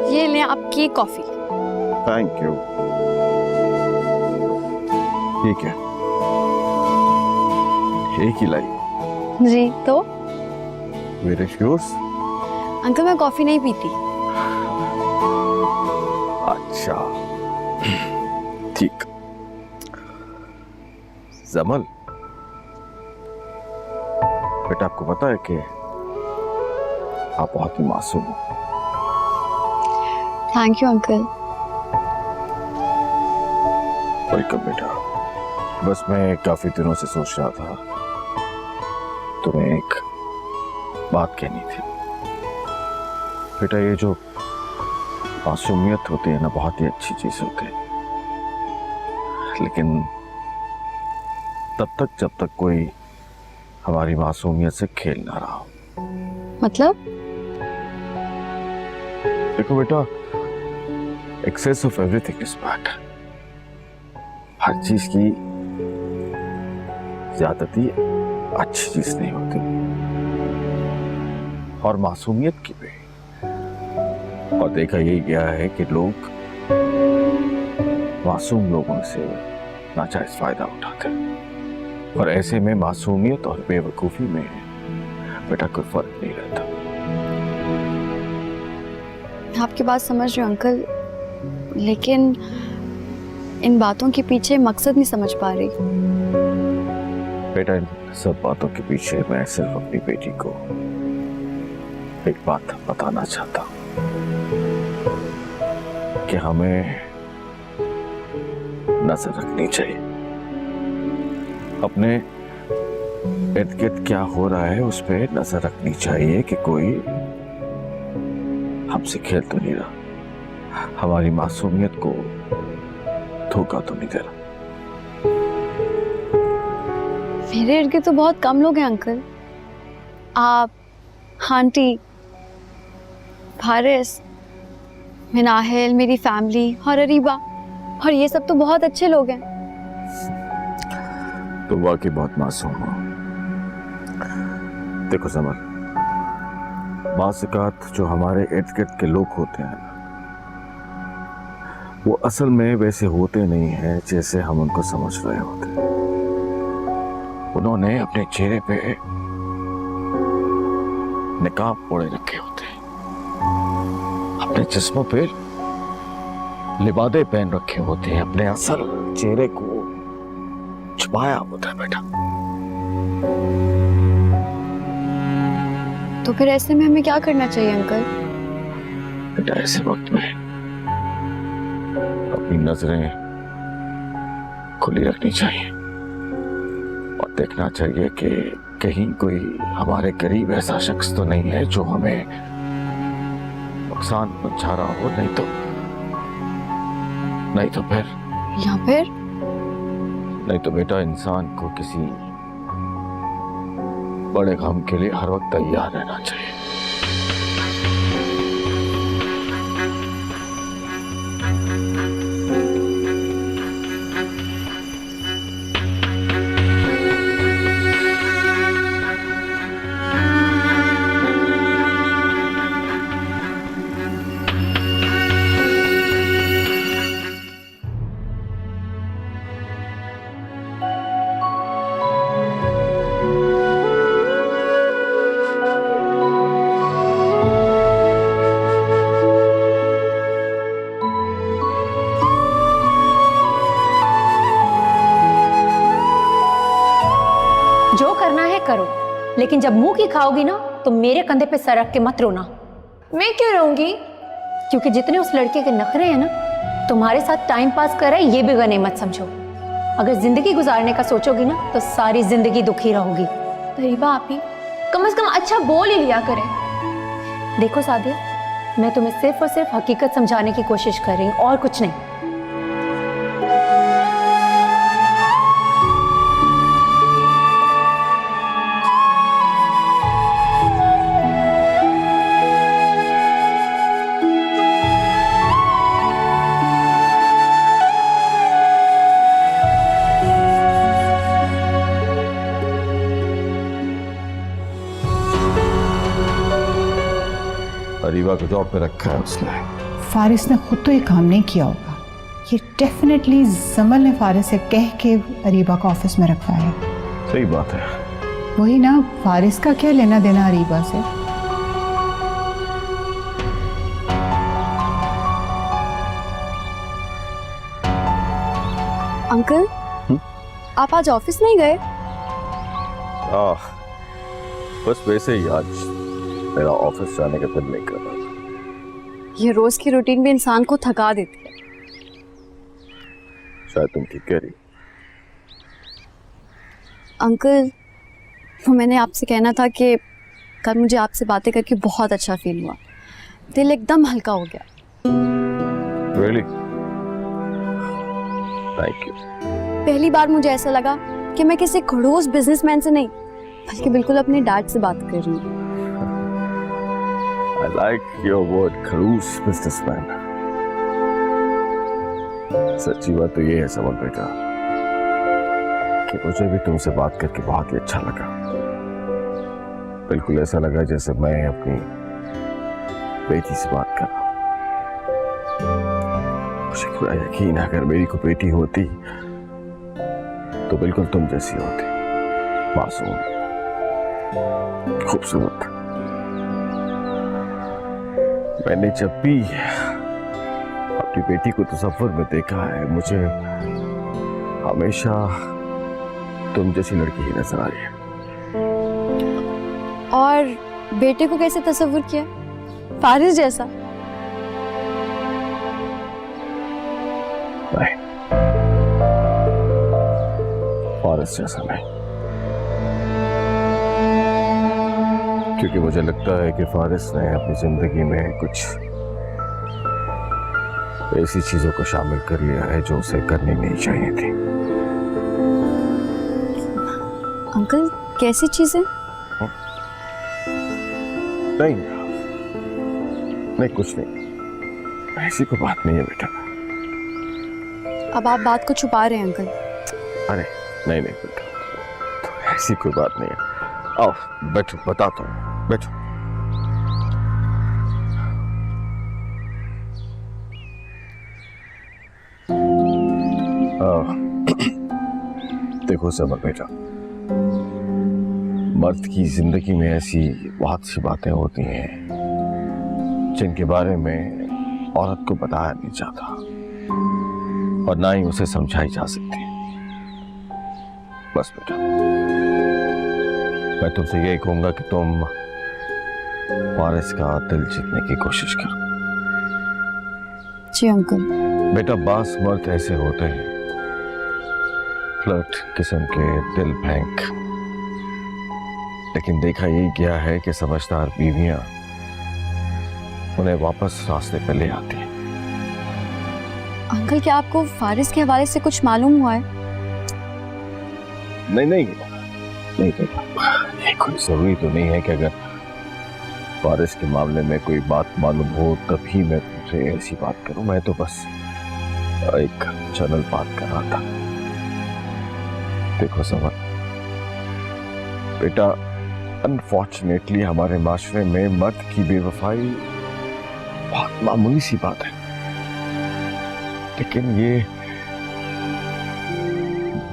ये लें आपकी कॉफी। Thank you. ठीक है, एक ही लाई। जी तो वेयर इज योर्स? अंकल मैं कॉफी नहीं पीती। अच्छा ठीक। जमल, बेटा आपको पता है कि आप बहुत ही मासूम हो। Thank you uncle. वेलकम बेटा। बस मैं काफी दिनों से सोच रहा था तुम्हें एक बात कहनी थी। बेटा ये जो मासूमियत होती है ना, बहुत ही अच्छी चीज होती है, लेकिन तब तक जब तक कोई हमारी मासूमियत से खेल ना रहा हो। मतलब? देखो बेटा, excess of everything is bad. हर चीज की ज्यादती अच्छी चीज नहीं होती, और मासूमियत की भी। और देखा यही गया है कि लोग मासूम लोगों से नाजायज फायदा उठाते हैं, और ऐसे में मासूमियत और बेवकूफी में बेटा कोई फर्क नहीं रहता। मैं आपकी बात समझ रही हूँ अंकल, लेकिन इन बातों के पीछे मकसद नहीं समझ पा रही। बेटा इन सब बातों के पीछे मैं सिर्फ अपनी बेटी को एक बात बताना चाहता हूँ कि हमें नजर रखनी चाहिए। अपने इर्द गिर्द क्या हो रहा है उस पर नजर रखनी चाहिए कि कोई हमसे खेल तो नहीं रहा, हमारी मासूमियत को धोखा तो नहीं दे रहा। मेरे इर्द गिर्द तो बहुत कम लोग हैं अंकल। आप, आंटी, फारिस, मिनाहिल, मेरी फैमिली और अरीबा, और ये सब तो बहुत अच्छे लोग हैं। तो वाकई बहुत मासूम हो। देखो समर, मासूकात जो हमारे इर्द गिर्द के लोग होते हैं वो असल में वैसे होते नहीं हैं जैसे हम उनको समझ रहे होते हैं। उन्होंने अपने चेहरे पे निकाब ओढ़े रखे होते हैं, अपने जिस्मों पे लिबादे पहन रखे होते हैं, अपने असल चेहरे को छुपाया होता है बेटा। तो फिर ऐसे में हमें क्या करना चाहिए अंकल? बेटा ऐसे वक्त में अपनी नजरें खुली रखनी चाहिए और देखना चाहिए कि कहीं कोई हमारे करीब ऐसा शख्स तो नहीं है जो हमें नुकसान पहुंचा रहा हो। नहीं तो फिर या फिर नहीं तो बेटा इंसान को किसी बड़े गम के लिए हर वक्त तैयार रहना चाहिए। जो करना है करो, लेकिन जब मुंह की खाओगी ना तो मेरे कंधे पे सर रख के मत रोना। मैं क्यों रहूंगी? क्योंकि जितने उस लड़के के नखरे हैं ना, तुम्हारे साथ टाइम पास कर रहे ये भी गने मत समझो। अगर जिंदगी गुजारने का सोचोगी ना तो सारी जिंदगी दुखी रहोगी। तरीबा आप ही कम से कम अच्छा बोल ही लिया करें। देखो सादिया, मैं तुम्हें सिर्फ और सिर्फ हकीकत समझाने की कोशिश कर रही हूँ और कुछ नहीं। अरीबा को जॉब पे रखा है उसने। फारिस ने खुद तो ये काम नहीं किया होगा, ये डेफिनेटली जमल ने फारिस से कह के अरीबा को ऑफिस में रखा है। सही बात है। वही ना, फारिस का क्या लेना देना अरीबा से? अंकल, आप आज ऑफिस नहीं गए? बस वैसे ही आज मेरा ऑफिस जाने का दिल नहीं कर रहा था। ये रोज की रूटीन भी इंसान को थका देती है। शायद तुम ठीक कह रही। अंकल, वो मैंने आपसे कहना था कि कल मुझे आपसे बातें करके बहुत अच्छा फील हुआ, दिल एकदम हल्का हो गया। Really? Thank you. पहली बार मुझे ऐसा लगा कि मैं किसी खड़ूस बिजनेसमैन से नहीं बल्कि बिल्कुल अपने डैड से बात कर रही हूँ। I like your word, खड़ूस businessman. सच्ची बात तो ये है समर बेटा कि मुझे भी तुमसे बात करके बहुत ही अच्छा लगा। बिल्कुल ऐसा लगा जैसे मैं अपनी बेटी से बात कर रहा हूँ। मुझे पूरा यकीन है अगर मेरी कोई बेटी होती तो बिल्कुल तुम जैसी होती, मासूम, खूबसूरत। मैंने जब भी अपनी बेटी को तस्वीर में देखा है मुझे हमेशा तुम जैसी लड़की ही नजर आ रही है। और बेटे को कैसे तस्वीर किया? फारिस जैसा? नहीं, फारिस जैसा नहीं, क्योंकि मुझे लगता है कि फारिस ने अपनी जिंदगी में कुछ ऐसी चीजों को शामिल कर लिया है जो उसे करनी नहीं चाहिए थी। अंकल, कैसी चीजें? नहीं नहीं, कुछ नहीं, ऐसी कोई बात नहीं है बेटा। अब आप बात को छुपा रहे हैं अंकल। अरे नहीं नहीं बेटा, तो ऐसी कोई बात नहीं है। आओ बैठो, बताता हूँ, बैठो। देखो समर बेटा, मर्द की जिंदगी में ऐसी बहुत सी बातें होती हैं जिनके बारे में औरत को बताया नहीं जाता और ना ही उसे समझाई जा सकती। बस बेटा, मैं तुमसे यही कहूंगा कि तुम फारिस का दिल जीतने की कोशिश करो। जी अंकल। बेटा, बास मर्द ऐसे होते हैं, फ्लर्ट किस्म के, दिल बैंक, लेकिन देखा यही गया है कि समझदार बीवियां उन्हें वापस रास्ते पे ले आती हैं। अंकल, क्या आपको फारिस के हवाले से कुछ मालूम हुआ है? नहीं नहीं नहीं बेटा, ये कोई जरूरी तो नहीं है कि अगर फारिस के मामले में कोई बात मालूम हो तभी मैं तुमसे ऐसी बात करूं। मैं तो बस एक जनरल बात कर रहा था। देखो समर बेटा, अनफॉर्चुनेटली हमारे माशरे में मर्द की बेवफाई बहुत मामूली सी बात है, लेकिन ये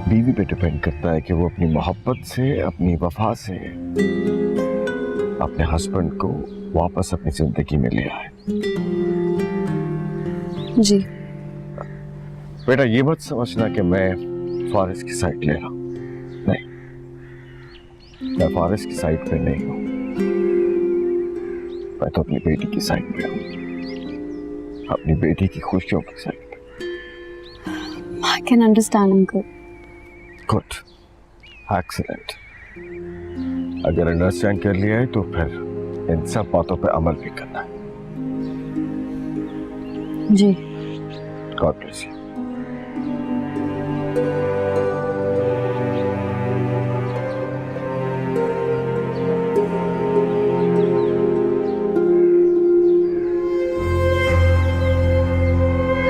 बीवी पे डिपेंड करता है कि वो अपनी मोहब्बत से, अपनी वफा से अपने हस्बैंड को वापस अपनी जिंदगी में ले आए। जी बेटा, ये मत समझना कि मैं फारिस की साइड ले रहा हूं, नहीं, मैं फारिस की साइड पे नहीं हूं, मैं तो अपनी बेटी की साइड पे हूं, अपनी बेटी की खुशियों की साइड पे। I can understand uncle. Good, excellent. अगर अंडरस्टैंड कर लिया है तो फिर इन सब बातों पे अमल भी करना है। जी। God bless you.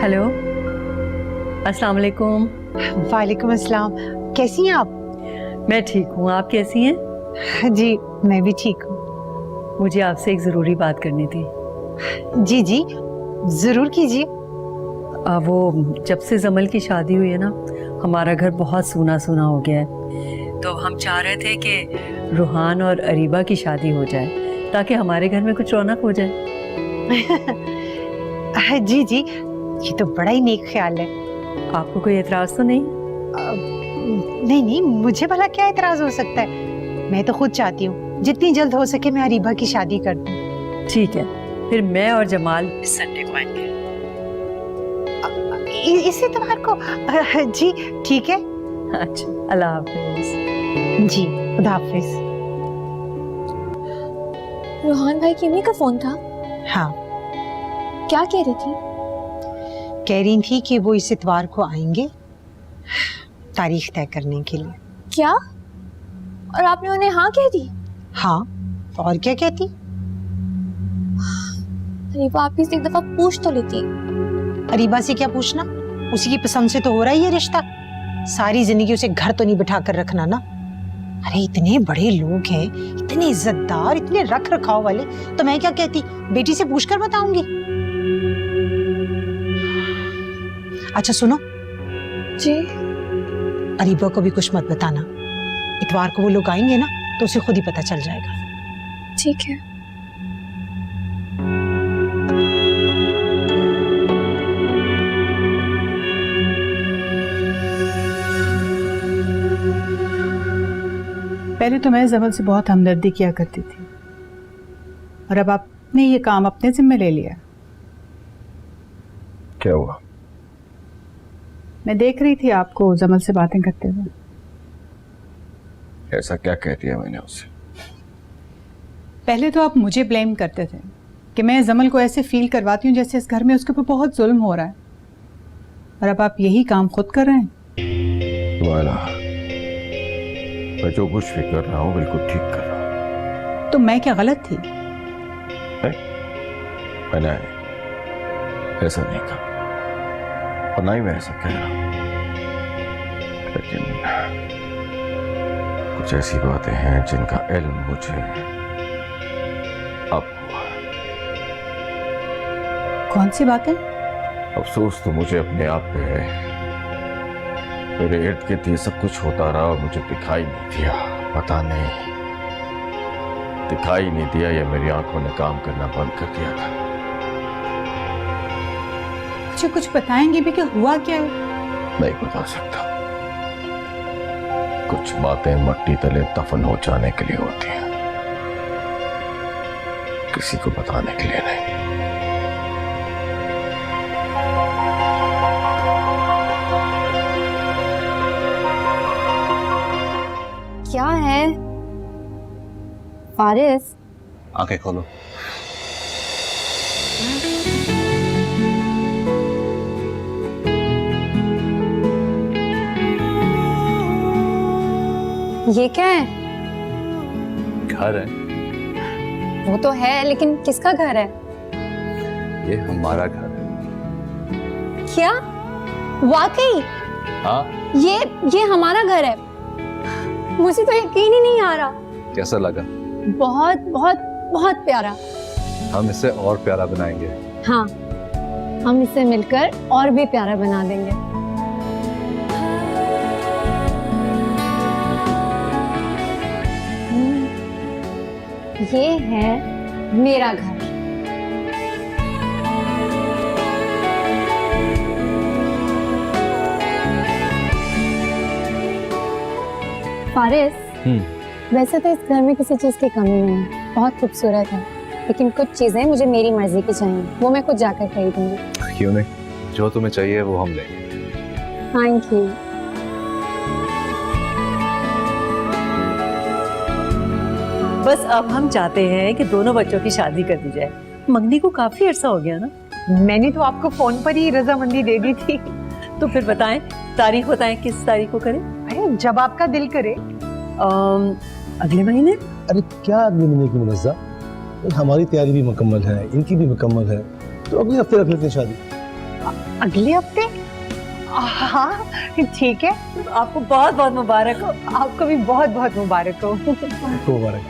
हेलो, अस्सलाम वालेकुम। वालेकुम अस्सलाम। कैसी हैं आप? मैं ठीक हूँ, आप कैसी हैं? जी मैं भी ठीक हूँ। मुझे आपसे एक ज़रूरी बात करनी थी। जी जी, जरूर कीजिए। वो जब से जमल की शादी हुई है ना, हमारा घर बहुत सूना सूना हो गया है। तो हम चाह रहे थे कि रूहान और अरीबा की शादी हो जाए, ताकि हमारे घर में कुछ रौनक हो जाए। जी जी, ये तो बड़ा ही नेक ख्याल है। आपको कोई एतराज तो नहीं? नहीं नहीं, मुझे भला क्या एतराज हो सकता है। मैं तो खुद चाहती हूँ जितनी जल्द हो सके मैं अरीबा की शादी कर दूँ। ठीक है, फिर मैं और जमाल इस संडे को आएंगे। इस इतवार को? जी ठीक है। अच्छा, अल्लाह हाफिज। जी, खुदा हाफिज। रोहान भाई की अम्मी का फोन था। हाँ, क्या कह रही थी? कह रही थी कि वो इस इतवार को आएंगे तारीख तय करने के लिए। क्या? और आपने उन्हें हाँ कह दी? हाँ, और क्या कहती? अरे आप इसे एक दफा पूछ तो लेती। अरीबा से क्या पूछना, उसी की पसंद से तो हो रहा है ये रिश्ता। सारी जिंदगी उसे घर तो नहीं बिठा कर रखना ना। अरे इतने बड़े लोग हैं, इतने इज्जतदार, इतने रख रखाव वाले, तो मैं क्या कहती, बेटी से पूछकर बताऊंगी। अच्छा सुनो जी। अरीबा को भी कुछ मत बताना। इतवार को वो लोग आएंगे ना, तो उसे खुद ही पता चल जाएगा। ठीक है। पहले तो मैं जमल से बहुत हमदर्दी किया करती थी, और अब आपने ये काम अपने जिम्मे ले लिया। क्या हुआ? मैं देख रही थी आपको जमल से बातें करते हुए। ऐसा क्या कह दिया मैंने उससे? पहले तो आप मुझे ब्लेम करते थे कि मैं जमल को ऐसे फील करवाती हूँ जैसे इस घर में उसके ऊपर बहुत जुल्म हो रहा है, और अब आप यही काम खुद कर रहे हैं। वाला, मैं जो कुछ भी कर रहा हूँ बिल्कुल ठीक कर रहा हूँ। तो मैं क्या गलत थी? मैंने ऐसा नहीं कहा, और ना ही मैं ऐसा कह रहा हूँ, लेकिन कुछ ऐसी बातें हैं जिनका इल्म मुझे अब हुआ। कौन सी बातें? अफसोस तो मुझे अपने आप पे है। मेरे इर्द गिर्द ये सब कुछ होता रहा और मुझे दिखाई नहीं दिया। पता नहीं दिखाई नहीं दिया या मेरी आंखों ने काम करना बंद कर दिया था। मुझे कुछ बताएंगे भी कि हुआ क्या है? नहीं बता सकता। कुछ बातें मट्टी तले दफन हो जाने के लिए होती हैं, किसी को बताने के लिए नहीं। क्या है फारिस? आंखें खोलो। ये क्या है? घर है। वो तो है, लेकिन किसका घर है? ये हमारा घर है। क्या? वाकई? हाँ। ये हमारा घर है। मुझे तो यकीन ही नहीं आ रहा। कैसा लगा? बहुत बहुत बहुत प्यारा। हम इसे और प्यारा बनाएंगे। हाँ, हम इसे मिलकर और भी प्यारा बना देंगे। ये है मेरा घर। फारिस, वैसे तो इस घर में किसी चीज की कमी नहीं है, बहुत खूबसूरत है, लेकिन कुछ चीजें मुझे मेरी मर्जी की चाहिए, वो मैं खुद जाकर खरीदूंगी। क्यों नहीं, जो तुम्हें चाहिए वो हम लेंगे। Thank you. बस अब हम चाहते हैं कि दोनों बच्चों की शादी कर दी जाए। मंगनी को काफी अरसा हो गया ना। मैंने तो आपको फोन पर ही रजामंदी दे दी थी। तो फिर बताएं, तारीख बताएं, किस तारीख को करें? अरे जब आपका दिल करे। अगले महीने। अरे क्या अगले महीने की मुनज़्ज़ा, हमारी तैयारी भी मुकम्मल है, इनकी भी मुकम्मल है, तो अगले हफ्ते रख लेते हैं शादी। अगले हफ्ते? हाँ ठीक है। आपको बहुत बहुत मुबारक हो। आपको भी बहुत बहुत मुबारक हो। आपको मुबारक।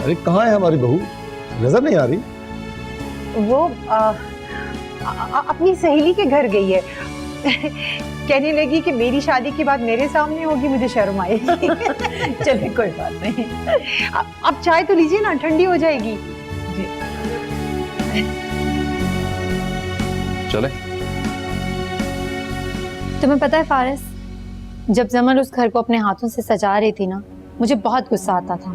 अरे कहाँ है हमारी बहू, नजर नहीं आ रही? वो अपनी सहेली के घर गई है। कहने लगी कि मेरी शादी की बात मेरे सामने होगी, मुझे शर्म आएगी। चले कोई बात नहीं। अब चाय तो लीजिए ना, ठंडी हो जाएगी। चले। तुम्हें पता है फारिस, जब जमल उस घर को अपने हाथों से सजा रही थी ना, मुझे बहुत गुस्सा आता था।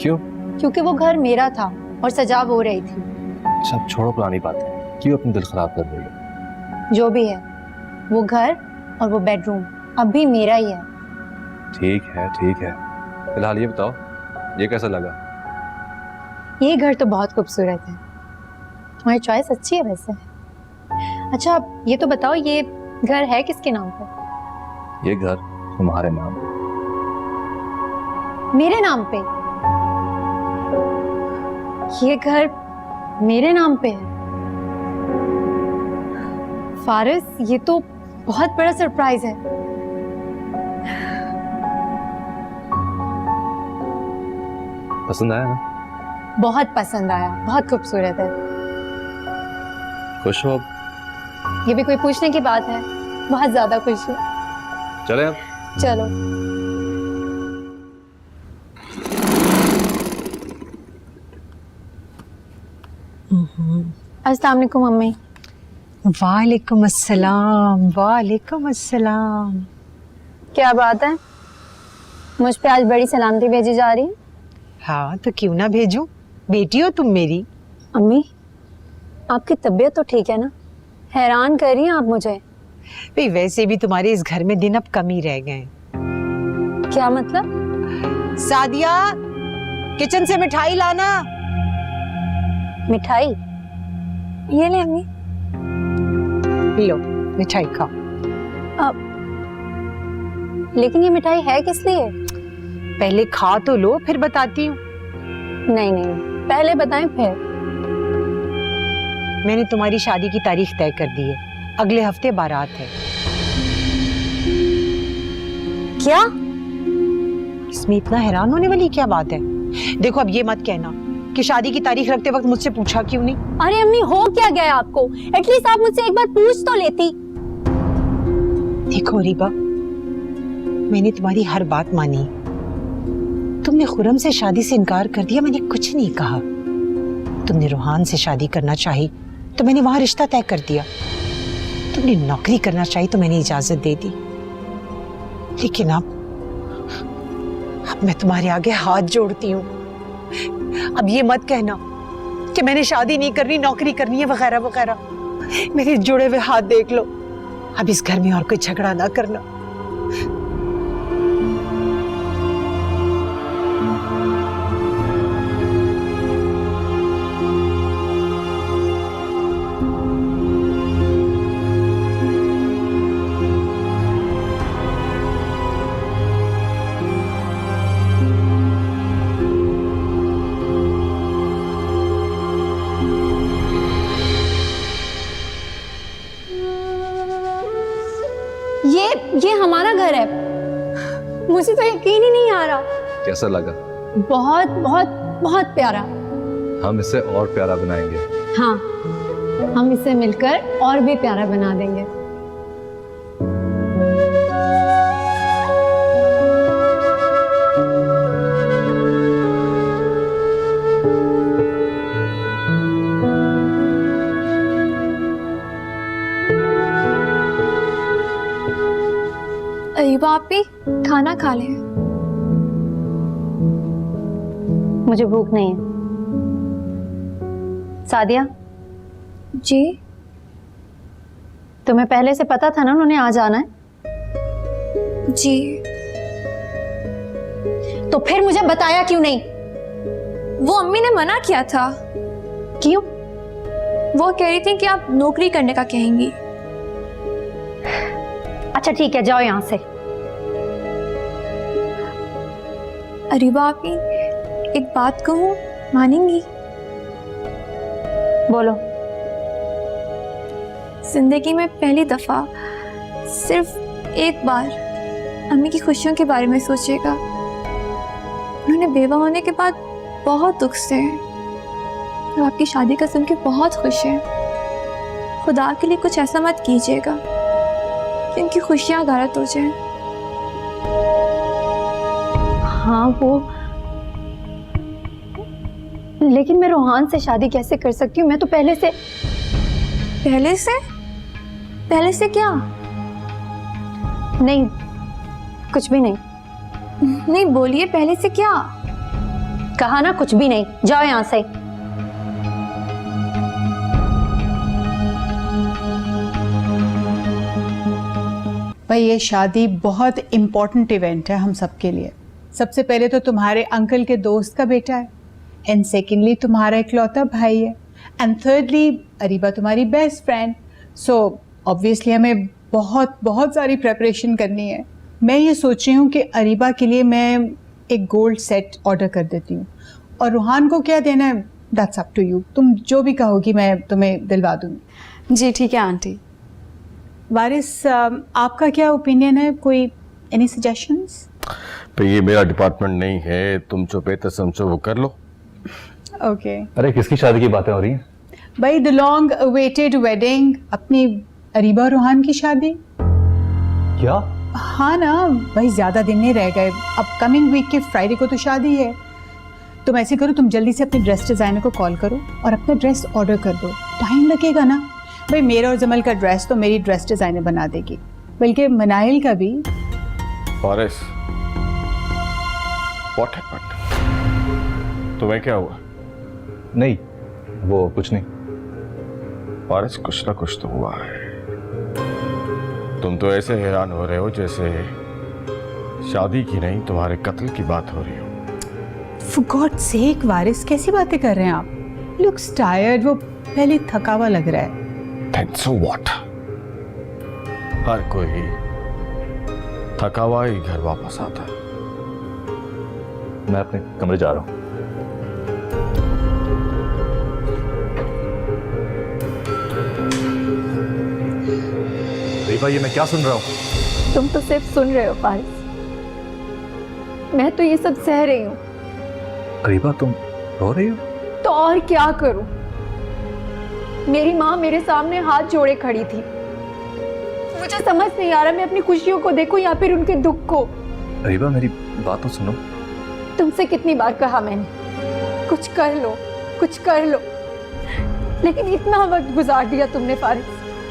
क्यों? क्योंकि वो घर मेरा था और सजा हो रही थी। सब छोड़ो पुरानी बातें, क्यों अपनी दिल खराब कर रही हो? जो भी है, वो घर और वो बेडरूम अब भी मेरा ही है। ठीक है ठीक है, फिलहाल ये बताओ, ये कैसा लगा? ये घर तो बहुत खूबसूरत है। तुम्हारी चॉइस अच्छी है वैसे। अच्छा ये तो बताओ, ये घर है किसके नाम पर? ये घर तुम्हारे नाम। मेरे नाम पे? ये घर मेरे नाम पे है? फारिस, ये तो बहुत बड़ा सरप्राइज है। पसंद आया ना? बहुत पसंद आया, बहुत खूबसूरत है। खुश हो अब? ये भी कोई पूछने की बात है? बहुत ज्यादा खुश हूँ। चले अब। चलो। अस्सलाम वालेकुम मम्मी। वालेकुम अस्सलाम, वालेकुम अस्सलाम। क्या बात है, मुझ पे आज बड़ी सलामती भेजी जा रही है? हाँ तो क्यों ना भेजूं, बेटी हो तुम मेरी। अम्मी, आपकी तबीयत तो ठीक है ना? हैरान कर रही हैं आप मुझे। भाई वैसे भी तुम्हारे इस घर में दिन अब कम ही रह गए। क्या मतलब? सादिया, किचन से मिठाई लाना। मिठाई? ये ले अम्मी। लो मिठाई खाओ। लेकिन ये मिठाई है किस लिए? पहले खा तो लो, फिर बताती हूँ। नहीं नहीं, पहले बताएं फिर। मैंने तुम्हारी शादी की तारीख तय कर दी है, अगले हफ्ते बारात है। क्या? इसमें इतना हैरान होने वाली क्या बात है? देखो अब ये मत कहना कि शादी की तारीख रखते वक्त मुझसे पूछा क्यों नहीं। अरे अम्मी, हो क्या गया आपको? एटलीस्ट आप मुझसे एक बार पूछ तो लेती। देखो रीबा, मैंने तुम्हारी हर बात मानी। तुमने खुरम से शादी से इनकार कर दिया, मैंने कुछ नहीं कहा। तुमने रूहान से शादी करना चाही तो मैंने वहां रिश्ता तय कर दिया। तुमने नौकरी करना चाही तो मैंने इजाजत दे दी। लेकिन अब मैं तुम्हारे आगे हाथ जोड़ती हूँ। अब ये मत कहना कि मैंने शादी नहीं करनी, नौकरी करनी है वगैरह वगैरह। मेरे जुड़े हुए हाथ देख लो। अब इस घर में और कोई झगड़ा ना करना। ये हमारा घर है। मुझे तो यकीन ही नहीं आ रहा। कैसा लगा? बहुत बहुत बहुत प्यारा। हम इसे और प्यारा बनाएंगे। हाँ, हम इसे मिलकर और भी प्यारा बना देंगे। अरीबा आप भी खाना खा लें। मुझे भूख नहीं है। सादिया जी? तुम्हें पहले से पता था ना उन्होंने आज आना है? जी। तो फिर मुझे बताया क्यों नहीं? वो अम्मी ने मना किया था। क्यों? वो कह रही थी कि आप नौकरी करने का कहेंगी। अच्छा ठीक है, जाओ यहाँ से। अरीबा आप ही एक बात कहूँ, मानेंगी? बोलो। जिंदगी में पहली दफा सिर्फ एक बार अम्मी की खुशियों के बारे में सोचेगा। उन्होंने बेवा होने के बाद बहुत दुख से और आपकी शादी का सुन के बहुत खुश हैं। खुदा के लिए कुछ ऐसा मत कीजिएगा कि उनकी खुशियाँ गारत हो जाएं। हाँ वो, लेकिन मैं रोहान से शादी कैसे कर सकती हूँ? मैं तो पहले से क्या? नहीं, कुछ भी नहीं। नहीं बोलिए, पहले से क्या? कहा ना कुछ भी नहीं, जाओ यहाँ से। भाई ये शादी बहुत इम्पोर्टेंट इवेंट है हम सबके लिए। सबसे पहले तो तुम्हारे अंकल के दोस्त का बेटा है, एंड सेकेंडली तुम्हारा इकलौता भाई है, एंड थर्डली अरीबा तुम्हारी बेस्ट फ्रेंड। सो ऑब्वियसली हमें बहुत बहुत सारी प्रेपरेशन करनी है। मैं ये सोच रही हूँ कि अरीबा के लिए मैं एक गोल्ड सेट ऑर्डर कर देती हूँ, और रूहान को क्या देना है दैट्स अप टू यू। तुम जो भी कहोगी मैं तुम्हें दिलवा दूँगी। जी ठीक है आंटी। वारिस, आपका क्या ओपिनियन है? कोई एनी सजेशंस? तो ये मेरा डिपार्टमेंट नहीं है, तुम जो बेहतर समझो वो कर लो। ओके अरे किसकी शादी की बातें हो रही हैं? भाई द लॉन्ग अवेटेड वेडिंग, अपनी अरीबा और रूहान की शादी। क्या? हाँ ना भाई, ज्यादा दिन नहीं रह गए, अब कमिंग वीक के फ्राइडे को तो शादी है। तुम ऐसे करो, तुम जल्दी से अपने ड्रेस डिजाइनर को कॉल करो और अपना ड्रेस ऑर्डर कर दो। टाइम लगेगा ना भाई, मेरा और जमल का ड्रेस तो मेरी ड्रेस डिजाइनर बना देगी, बल्कि मनाइल का भी। Faris, what happened? तुम्हें क्या हुआ? नहीं, वो कुछ नहीं। फारिस, कुछ ना कुछ तो हुआ है। तुम तो ऐसे हैरान हो रहे हो जैसे शादी की नहीं तुम्हारे कत्ल की बात हो रही हो। For God's sake, वारिस कैसी बातें कर रहे हैं आप? लुक्स टायर्ड, वो पहले थका हुआ लग रहा है। Then so what? हर कोई थका हुआ ही घर वापस आता है। मैं अपने कमरे जा रहा हूँ। रीबा, ये मैं क्या सुन रहा हूँ? तुम तो सिर्फ सुन रहे हो फारिस, मैं तो ये सब सह रही हूँ। रीबा, तुम रो रही हो? तो और क्या करूं? मेरी माँ मेरे सामने हाथ जोड़े खड़ी थी। मुझे समझ नहीं आ रहा मैं अपनी खुशियों को देखूं या फिर उनके दुख को। रीबा, मेरी बात तो सुनो। तुमसे कितनी बार कहा मैंने, कुछ कर लो, कुछ कर लो, लेकिन इतना वक्त गुजार दिया तुमने फारिस।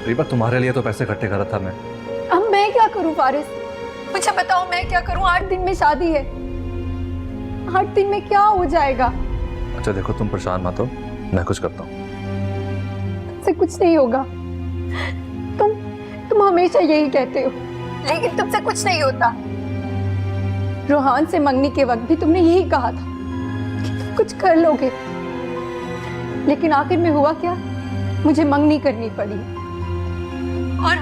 रीबा, तुम्हारे लिए तो पैसे इकट्ठे कर रहा था मैं। अब मैं क्या करूं फारिस? मुझे बताओ मैं क्या करूं? 8 दिन में शादी है, 8 दिन में क्या हो जाएगा? अच्छा देखो, तुम परेशान मत हो, मैं कुछ करता हूँ। तुमसे कुछ नहीं होगा। तुम हमेशा यही कहते हो, लेकिन तुमसे कुछ नहीं होता। रोहान से मंगनी के वक्त भी तुमने यही कहा था कि तुम कुछ कर लोगे, लेकिन आखिर में हुआ क्या? मुझे मंगनी करनी पड़ी। और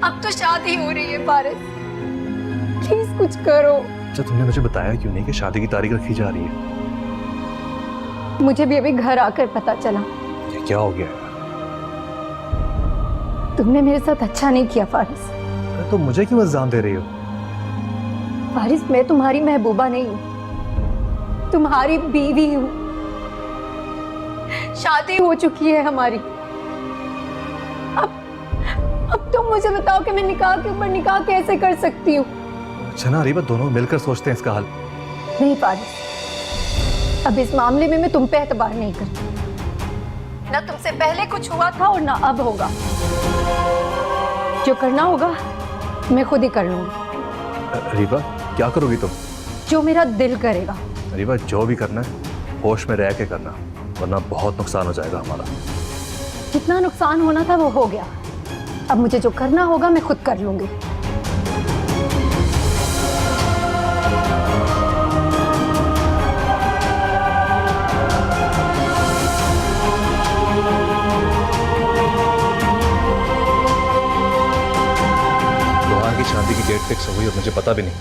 अब तो शादी हो रही है फारिस, प्लीज कुछ करो। अच्छा, तुमने मुझे बताया क्यों नहीं कि शादी की तारीख रखी जा रही है? मुझे भी अभी घर आकर पता चला। ये क्या हो गया? तुमने मेरे साथ अच्छा नहीं किया फारिस। अरे तो मुझे क्यों इल्जाम दे रही हो? फारिस, मैं तुम्हारी महबूबा नहीं हूँ, तुम्हारी बीवी हूँ। शादी हो चुकी है हमारी। अब तुम मुझे बताओ कि मैं निकाह के ऊपर निकाह कैसे कर सकती हूँ? अच्छा ना रीबा, दोनों मिलकर सोचते हैं इसका हल। नहीं फारिस, अब इस मामले में मैं तुम पे एतबार नहीं करती। ना तुमसे पहले कुछ हुआ था और ना अब होगा। जो करना होगा मैं खुद ही कर लूंगी। रीबा, क्या करोगी तुम? जो मेरा दिल करेगा। रीबा, जो भी करना है होश में रह के करना, वरना बहुत नुकसान हो जाएगा हमारा। जितना नुकसान होना था वो हो गया, अब मुझे जो करना होगा मैं खुद कर लूंगी। रोहान की शादी की डेट फिक्स हो गई और मुझे पता भी नहीं।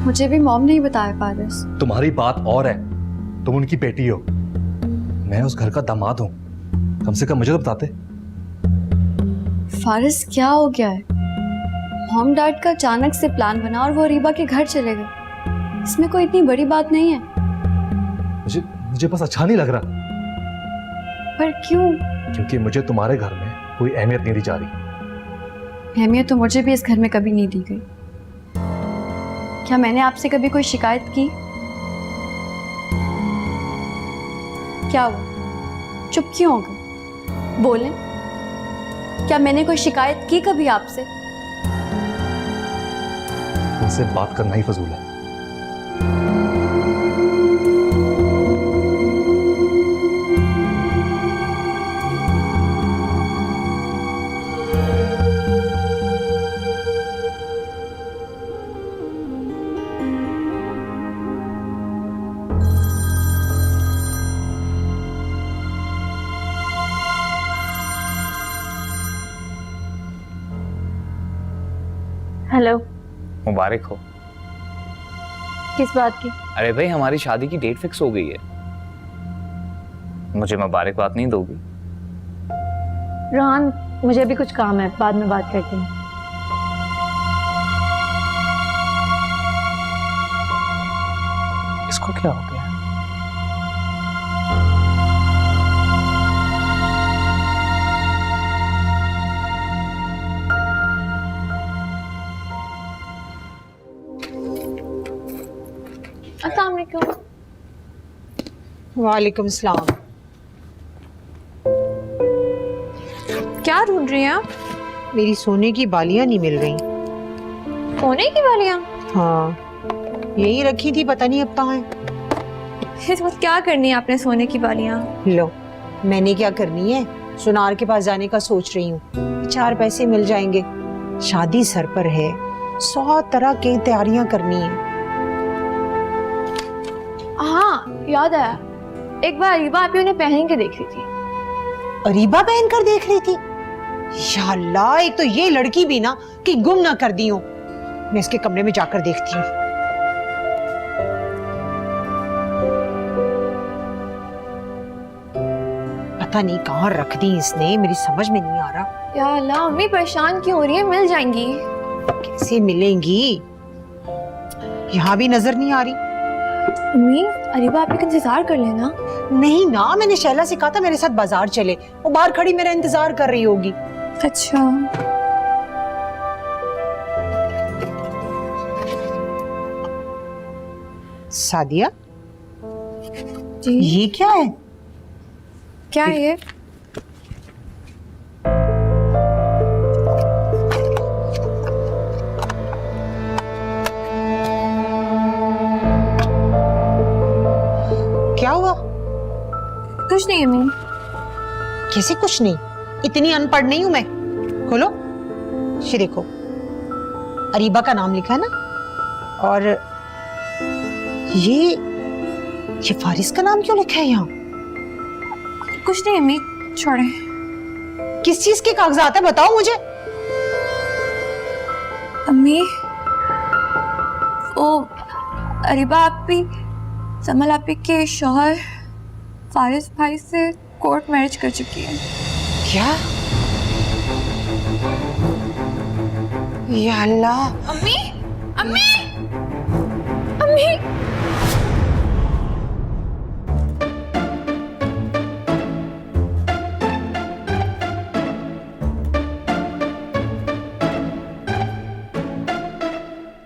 मुझे भी मॉम नहीं बताया फारिस। तुम्हारी बात और है, तुम उनकी बेटी हो, मैं उस घर का दामाद हूँ, कम से कम मुझे तो बताते। फारिस क्या हो गया है? मॉम डैड का अचानक से प्लान बना और वो अरीबा के घर चले गए। इसमें कोई इतनी बड़ी बात नहीं है। मुझे बस अच्छा नहीं लग रहा। पर क्यों? क्योंकि मुझे तुम्हारे घर में कोई अहमियत नहीं दी जा रही। अहमियत तो मुझे भी इस घर में कभी नहीं दी गई। क्या मैंने आपसे कभी कोई शिकायत की? क्या हुआ, चुप क्यों हो गए? बोलें, क्या मैंने कोई शिकायत की कभी आपसे? तुमसे बात करना ही फजूल है। हेलो। मुबारक हो। किस बात की? अरे भाई, हमारी शादी की डेट फिक्स हो गई है। मुझे मुबारकबाद नहीं दोगी? रोहान, मुझे भी कुछ काम है, बाद में बात करते हैं। इसको क्या हो गया? अस्सलाम वालेकुम। वालेकुम सलाम। क्या ढूंढ रही हैं आप? मेरी सोने की बालियां नहीं मिल रही। सोने की वालियां? हाँ, यही रखी थी, पता नहीं अब कहाँ है। इस वक्त क्या करनी है आपने सोने की वालियां? लो, मैंने क्या करनी है, सुनार के पास जाने का सोच रही हूँ। 4 पैसे मिल जाएंगे, शादी सर पर है, 100 तरह की तैयारियां करनी है। हाँ, याद आया, एक बार अरीबा आप उन्हें पहन के देख रही थी। अरीबा पहन कर देख रही थी? या अल्लाह, एक तो ये लड़की भी ना कि गुम ना कर दी हो। मैं इसके कमरे में जाकर देखती हूँ। पता नहीं कहाँ रख दी इसने, मेरी समझ में नहीं आ रहा। या अल्लाह, अम्मी परेशान क्यों हो रही है? मिल जाएंगी। कैसे मिलेंगी? यहाँ भी नजर नहीं आ रही। अम्मी, अरीबा आप एक इंतजार कर लेना। नहीं ना, मैंने शैला से कहा था मेरे साथ बाजार चले, वो बाहर खड़ी मेरा इंतजार कर रही होगी। अच्छा। सादिया, जी, ये क्या है? क्या है ये? क्या हुआ? कुछ नहीं अम्मी। कैसे कुछ नहीं? इतनी अनपढ़ नहीं हूं मैं। खोलो, ये देखो, अरीबा का नाम लिखा है ना, और ये फारिस का नाम क्यों लिखा है यहाँ? कुछ नहीं अम्मी, छोड़े। किस चीज के कागजात है, बताओ मुझे। अम्मी, ओ अरीबा आपी, समल आपी के शौहर फारिस भाई से कोर्ट मैरिज कर चुकी है। क्या? या अल्लाह। अम्मी,